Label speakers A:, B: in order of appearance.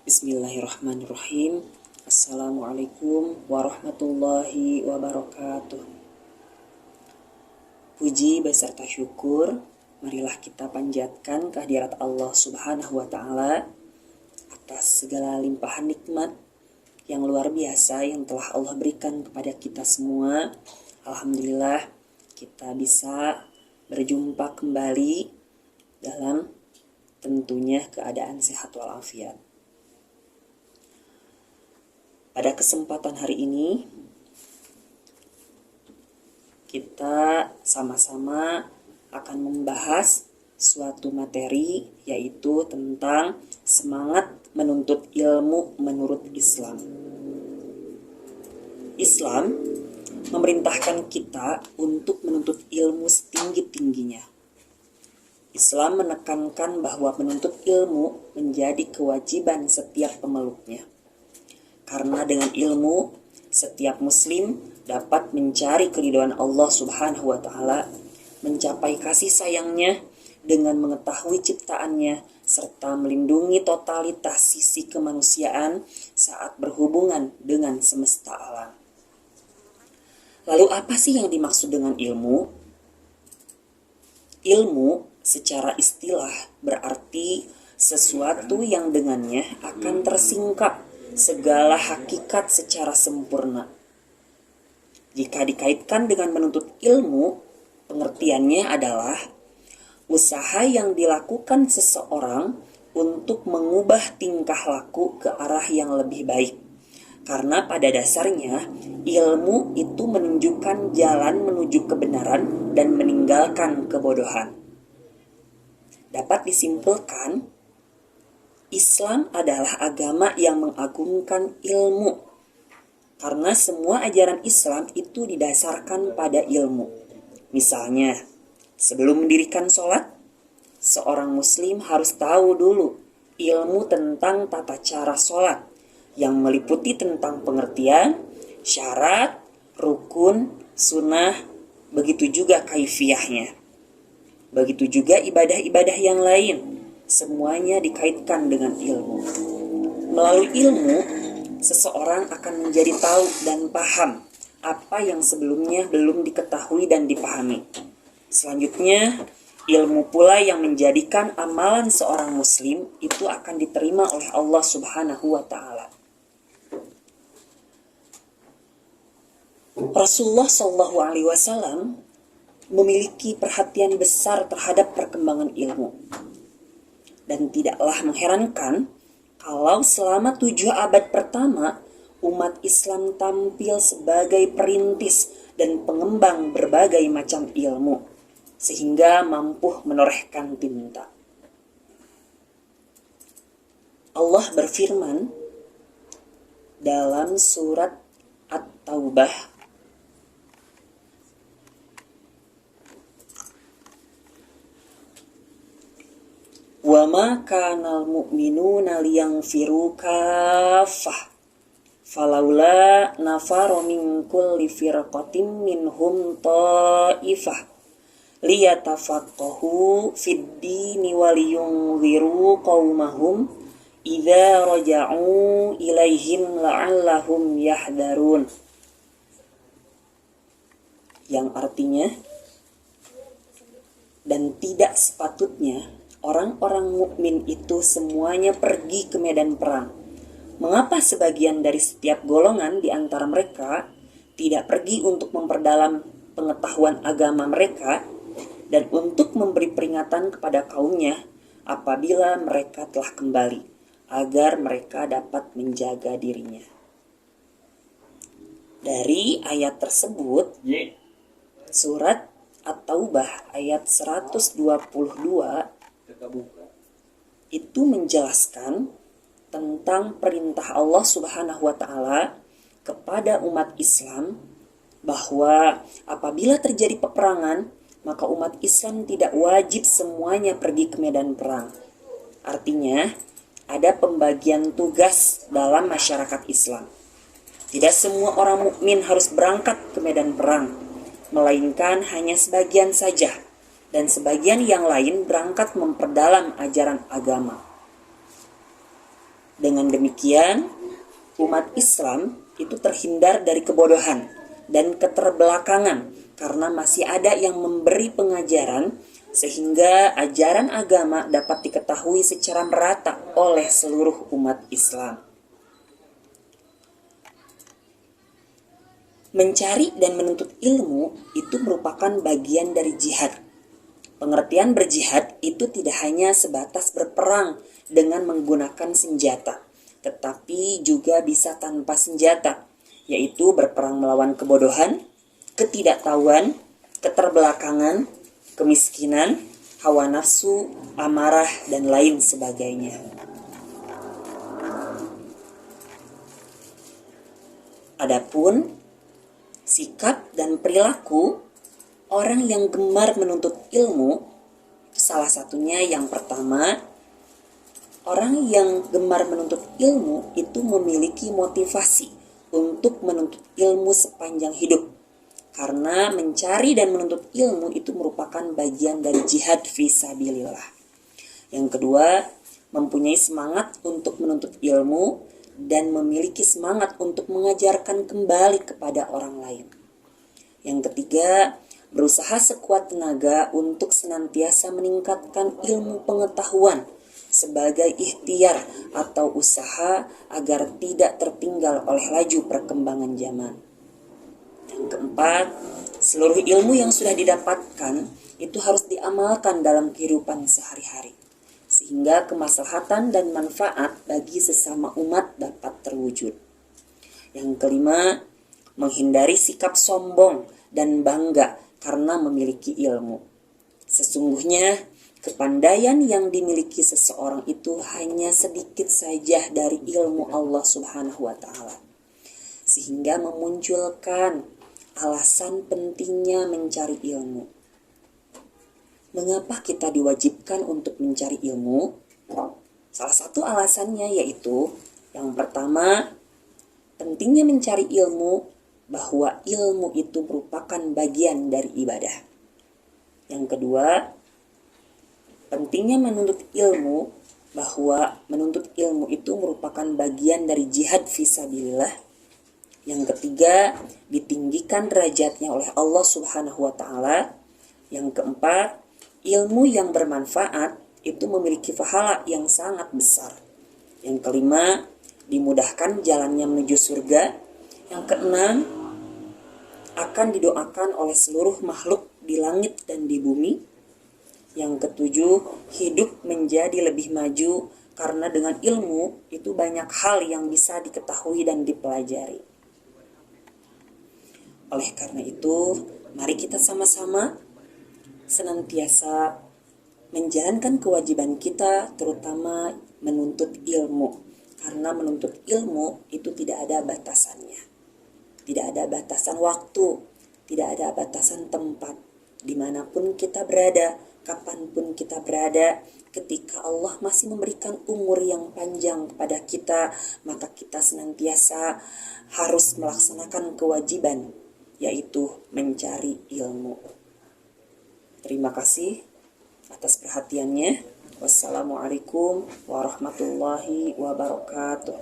A: Bismillahirrahmanirrahim. Assalamualaikum warahmatullahi wabarakatuh. Puji beserta syukur, marilah kita panjatkan kehadirat Allah Subhanahu wa Ta'ala atas segala limpahan nikmat yang luar biasa yang telah Allah berikan kepada kita semua. Alhamdulillah, kita bisa berjumpa kembali dalam tentunya keadaan sehat walafiat. Pada kesempatan hari ini, kita sama-sama akan membahas suatu materi, yaitu tentang semangat menuntut ilmu menurut Islam. Islam memerintahkan kita untuk menuntut ilmu setinggi-tingginya. Islam menekankan bahwa menuntut ilmu menjadi kewajiban setiap pemeluknya. Karena dengan ilmu, setiap muslim dapat mencari keridhaan Allah Subhanahu wa Ta'ala, mencapai kasih sayangnya dengan mengetahui ciptaannya, serta melindungi totalitas sisi kemanusiaan saat berhubungan dengan semesta alam. Lalu apa sih yang dimaksud dengan ilmu? Ilmu secara istilah berarti sesuatu yang dengannya akan tersingkap segala hakikat secara sempurna. Jika dikaitkan dengan menuntut ilmu, pengertiannya adalah usaha yang dilakukan seseorang untuk mengubah tingkah laku ke arah yang lebih baik. Karena pada dasarnya, ilmu itu menunjukkan jalan menuju kebenaran dan meninggalkan kebodohan. Dapat disimpulkan, Islam adalah agama yang mengagungkan ilmu. Karena semua ajaran Islam itu didasarkan pada ilmu. Misalnya, sebelum mendirikan sholat, seorang muslim harus tahu dulu ilmu tentang tata cara sholat, yang meliputi tentang pengertian, syarat, rukun, sunnah, begitu juga kaifiyahnya. Begitu juga ibadah-ibadah yang lain. Semuanya dikaitkan dengan ilmu. Melalui ilmu, seseorang akan menjadi tahu dan paham apa yang sebelumnya belum diketahui dan dipahami. Selanjutnya, ilmu pula yang menjadikan amalan seorang muslim itu akan diterima oleh Allah Subhanahu wa Ta'ala. Rasulullah SAW memiliki perhatian besar terhadap perkembangan ilmu. Dan tidaklah mengherankan kalau selama 7 abad pertama umat Islam tampil sebagai perintis dan pengembang berbagai macam ilmu, sehingga mampu menorehkan tinta. Allah berfirman dalam surat At-Taubah wa ma kanal mu'minuna liyanfiru kaffah falaula nafara min kulli firqatin minhum ta'ifah liyatafaqahu fid dini wa liyunziru qaumahum idza raja'u ilaihim la'allahum yahdharun. Yang artinya, dan tidak sepatutnya orang-orang mukmin itu semuanya pergi ke medan perang. Mengapa sebagian dari setiap golongan di antara mereka tidak pergi untuk memperdalam pengetahuan agama mereka dan untuk memberi peringatan kepada kaumnya apabila mereka telah kembali, agar mereka dapat menjaga dirinya. Dari ayat tersebut, surat At-Taubah ayat 122 itu menjelaskan tentang perintah Allah Subhanahu wa Ta'ala kepada umat Islam bahwa apabila terjadi peperangan, maka umat Islam tidak wajib semuanya pergi ke medan perang. Artinya, ada pembagian tugas dalam masyarakat Islam. Tidak semua orang mukmin harus berangkat ke medan perang, melainkan hanya sebagian saja. Dan sebagian yang lain berangkat memperdalam ajaran agama. Dengan demikian, umat Islam itu terhindar dari kebodohan dan keterbelakangan karena masih ada yang memberi pengajaran sehingga ajaran agama dapat diketahui secara merata oleh seluruh umat Islam. Mencari dan menuntut ilmu itu merupakan bagian dari jihad. Pengertian berjihad itu tidak hanya sebatas berperang dengan menggunakan senjata, tetapi juga bisa tanpa senjata, yaitu berperang melawan kebodohan, ketidaktahuan, keterbelakangan, kemiskinan, hawa nafsu, amarah, dan lain sebagainya. Adapun sikap dan perilaku orang yang gemar menuntut ilmu, salah satunya yang pertama, orang yang gemar menuntut ilmu itu memiliki motivasi untuk menuntut ilmu sepanjang hidup. Karena mencari dan menuntut ilmu itu merupakan bagian dari jihad fisabilillah. Yang kedua, mempunyai semangat untuk menuntut ilmu dan memiliki semangat untuk mengajarkan kembali kepada orang lain. Yang ketiga, berusaha sekuat tenaga untuk senantiasa meningkatkan ilmu pengetahuan sebagai ikhtiar atau usaha agar tidak tertinggal oleh laju perkembangan zaman. Yang keempat, seluruh ilmu yang sudah didapatkan itu harus diamalkan dalam kehidupan sehari-hari, sehingga kemaslahatan dan manfaat bagi sesama umat dapat terwujud. Yang kelima, menghindari sikap sombong dan bangga karena memiliki ilmu. Sesungguhnya, kepandaian yang dimiliki seseorang itu hanya sedikit saja dari ilmu Allah Subhanahu wa Ta'ala, sehingga memunculkan alasan pentingnya mencari ilmu. Mengapa kita diwajibkan untuk mencari ilmu? Salah satu alasannya yaitu, yang pertama, pentingnya mencari ilmu, bahwa ilmu itu merupakan bagian dari ibadah. Yang kedua, pentingnya menuntut ilmu, bahwa menuntut ilmu itu merupakan bagian dari jihad fisabilillah. Yang ketiga, ditinggikan derajatnya oleh Allah Subhanahu wa Ta'ala. Yang keempat, ilmu yang bermanfaat itu memiliki pahala yang sangat besar. Yang kelima, dimudahkan jalannya menuju surga. Yang keenam, akan didoakan oleh seluruh makhluk di langit dan di bumi. Yang ketujuh, hidup menjadi lebih maju karena dengan ilmu itu banyak hal yang bisa diketahui dan dipelajari. Oleh karena itu, mari kita sama-sama senantiasa menjalankan kewajiban kita, terutama menuntut ilmu. Karena menuntut ilmu itu tidak ada batasannya. Tidak ada batasan waktu, tidak ada batasan tempat. Dimanapun kita berada, kapanpun kita berada, ketika Allah masih memberikan umur yang panjang kepada kita, maka kita senantiasa harus melaksanakan kewajiban, yaitu mencari ilmu. Terima kasih atas perhatiannya. Wassalamualaikum warahmatullahi wabarakatuh.